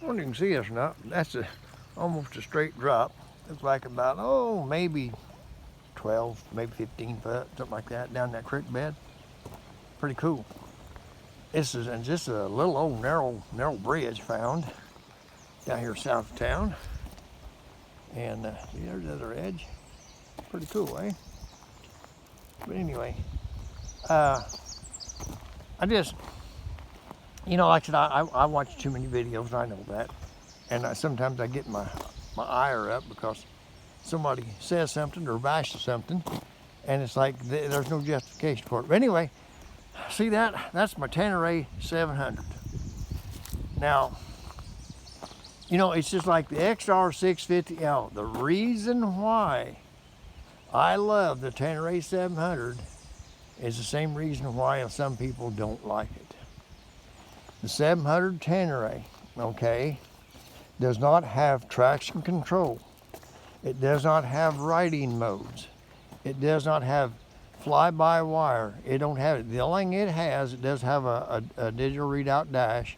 I don't know if you can see this or not. That's almost a straight drop. It's like about, oh, maybe 12, maybe 15 foot, something like that, down that creek bed. Pretty cool. This is and just a little old narrow bridge found down here south of town. And see, there's the other edge. Pretty cool, eh? But anyway, I just, like I said, I watch too many videos. I know that, and sometimes I get my ire up because somebody says something or bashes something, and it's like there's no justification for it. But anyway, see that? That's my Tenere 700. Now, it's just like the XR 650L. The reason why I love the Tenere 700 is the same reason why some people don't like it. The 700 Tenere, okay, does not have traction control. It does not have riding modes. It does not have fly-by-wire. It don't have it. The only thing it has, it does have a digital readout dash,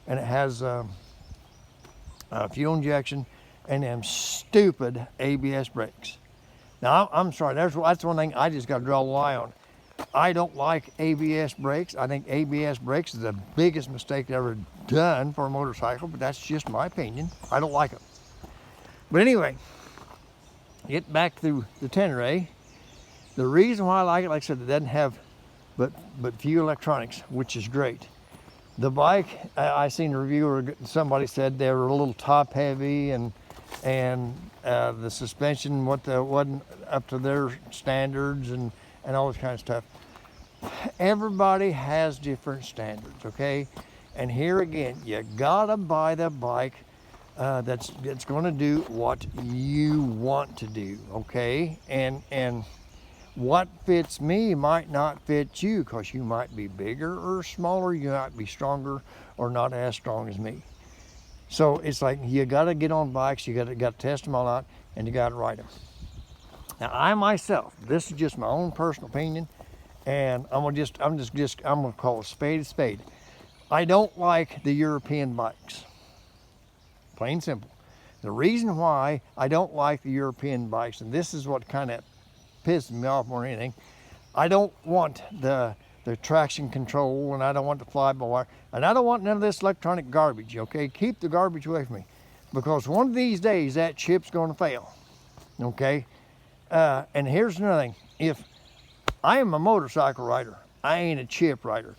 and it has fuel injection and them stupid ABS brakes. Now, I'm sorry, that's one thing I just got to draw a line on. I don't like ABS brakes. I think ABS brakes is the biggest mistake ever done for a motorcycle, but that's just my opinion. I don't like them. But anyway, get back to the Tenere. The reason why I like it, like I said, it doesn't have but few electronics, which is great. The bike, I seen a reviewer, somebody said they were a little top heavy and the suspension wasn't up to their standards and all this kind of stuff. Everybody has different standards, okay? And here again, you gotta buy the bike that's gonna do what you want to do, okay? And what fits me might not fit you, because you might be bigger or smaller, you might be stronger or not as strong as me. So it's like you gotta get on bikes, you gotta test them all out, and you gotta ride them. Now I myself, this is just my own personal opinion, and I'm gonna call a spade. I don't like the European bikes. Plain simple. The reason why I don't like the European bikes, and this is what kind of pisses me off more than anything, I don't want the traction control, and I don't want the fly-by-wire, and I don't want none of this electronic garbage, okay? Keep the garbage away from me, because one of these days that chip's gonna fail, okay? And here's another thing. If I am a motorcycle rider, I ain't a chip rider.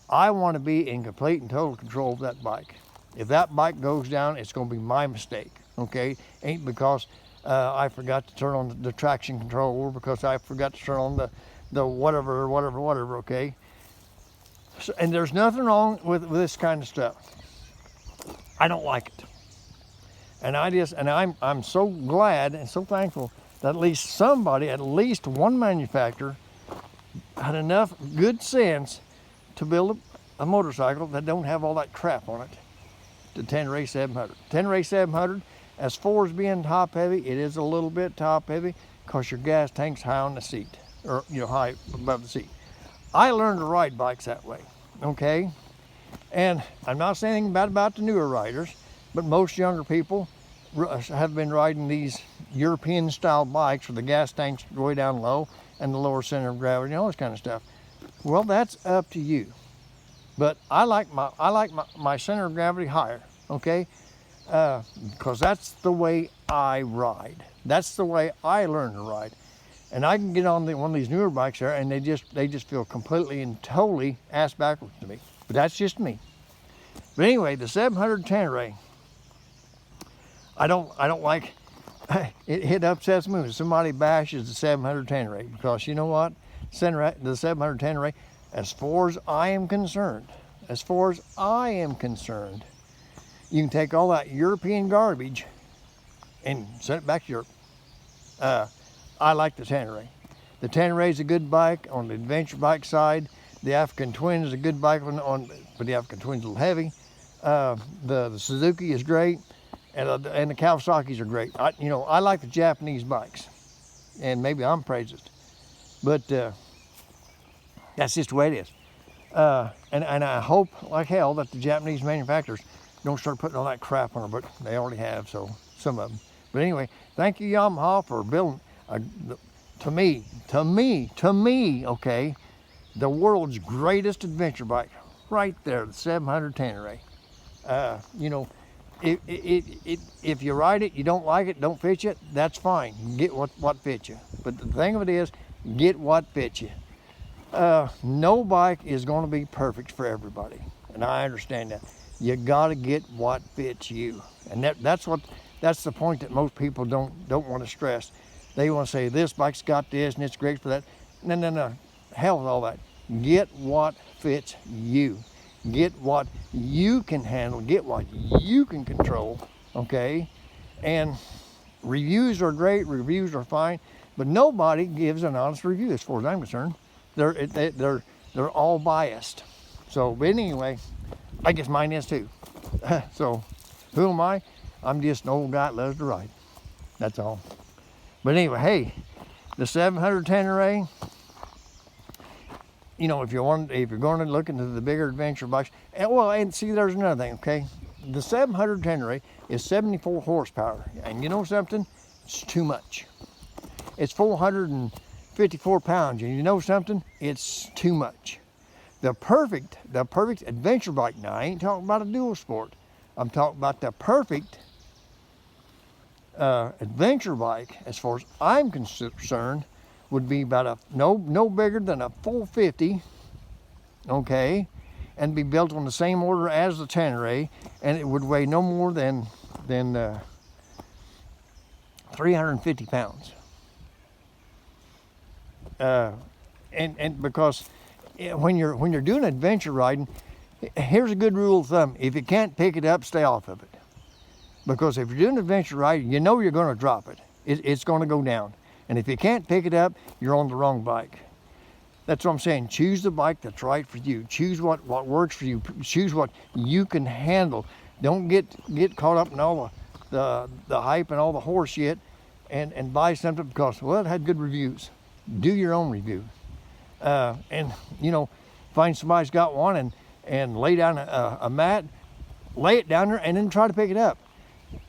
I want to be in complete and total control of that bike. If that bike goes down, it's going to be my mistake, okay? Ain't because I forgot to turn on the traction control, or because I forgot to turn on the whatever, okay? So, and there's nothing wrong with this kind of stuff. I don't like it. And I'm so glad and so thankful that at least one manufacturer had enough good sense to build a motorcycle that don't have all that crap on it. The Tenere 700. Tenere 700, as far as being top heavy, it is a little bit top heavy because your gas tank's high on the seat, or high above the seat. I learned to ride bikes that way, okay? And I'm not saying anything bad about the newer riders, but most younger people have been riding these European style bikes where the gas tank's way down low and the lower center of gravity and all this kind of stuff. Well, that's up to you. But I like my center of gravity higher, okay? Because that's the way I ride. That's the way I learn to ride. And I can get on one of these newer bikes there, and they just feel completely and totally ass backwards to me. But that's just me. But anyway, the 700 Tenere, I don't like. It upsets me when somebody bashes the 700 Tenere, because you know what? The 700 Tenere, as far as I am concerned, you can take all that European garbage and send it back to Europe. I like the Tenere. The Tenere is a good bike on the adventure bike side. The African Twin is a good bike but the African Twin's a little heavy. The Suzuki is great, and the Kawasaki's are great. I like the Japanese bikes, and maybe I'm prejudiced, but that's just the way it is. And I hope like hell that the Japanese manufacturers don't start putting all that crap on her, but they already have, so some of them. But anyway, thank you Yamaha for building, to me, okay, the world's greatest adventure bike, right there, the 700 Tenere. You know, if you ride it, you don't like it, don't fit you, that's fine. Get what fits you. But the thing of it is, get what fits you. No bike is going to be perfect for everybody, and I understand that. You got to get what fits you, and that's the point that most people don't want to stress. They want to say this bike's got this and it's great for that. No. Hell with all that. Get what fits you. Get what you can handle. Get what you can control. Okay, and reviews are great. Reviews are fine, but nobody gives an honest review as far as I'm concerned. They're all biased. So, but anyway, I guess mine is too. So, who am I? I'm just an old guy that loves to ride. That's all. But anyway, hey, the 700 Tenere. You know, if you're going to look into the bigger adventure bikes, and see, there's another thing. Okay, the 700 Tenere is 74 horsepower, and you know something? It's too much. It's 454 pounds, and you know something? It's too much. The perfect adventure bike. Now, I ain't talking about a dual sport. I'm talking about the perfect adventure bike, as far as I'm concerned, would be about no bigger than a 450, okay, and be built on the same order as the Tenere, and it would weigh no more than 350 pounds. And because when you're doing adventure riding, here's a good rule of thumb: if you can't pick it up, stay off of it. Because if you're doing adventure riding, you know you're going to drop it. It's going to go down. And if you can't pick it up, you're on the wrong bike. That's what I'm saying. Choose the bike that's right for you. Choose what works for you. Choose what you can handle. Don't get caught up in all the hype and all the horse shit and buy something because, well, it had good reviews. Do your own review. And, you know, find somebody's got one and lay down a mat, lay it down there, and then try to pick it up.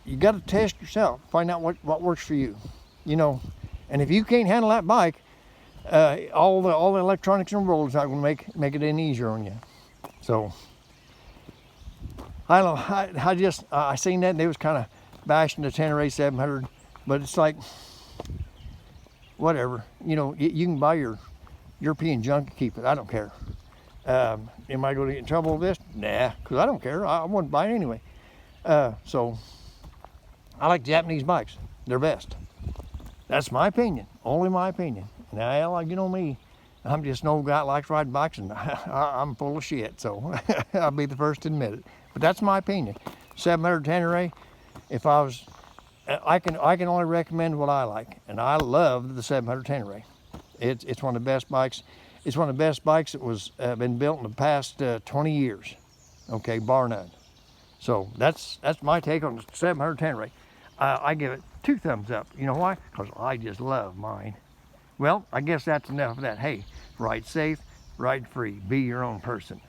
You got to test yourself, find out what works for you, you know. And if you can't handle that bike, all the electronics in the world is not going to make it any easier on you. So I don't know. I seen that and they was kind of bashing the Tenere 700, but it's like whatever. You know, you can buy your European junk and keep it. I don't care. Am I going to get in trouble with this? Nah, because I don't care. I wouldn't buy it anyway. So I like Japanese bikes. They're best. That's my opinion. Only my opinion. Now, you know me. I'm just an old guy that likes riding bikes, and I'm full of shit. So I'll be the first to admit it. But that's my opinion. 700 Tenere. If I can only recommend what I like, and I love the 700 Tenere. It's one of the best bikes. It's one of the best bikes that was been built in the past 20 years. Okay, bar none. So that's my take on the 700 Tenere. I give it 2 thumbs up. You know why? Because I just love mine. Well, I guess that's enough of that. Hey, ride safe, ride free, be your own person.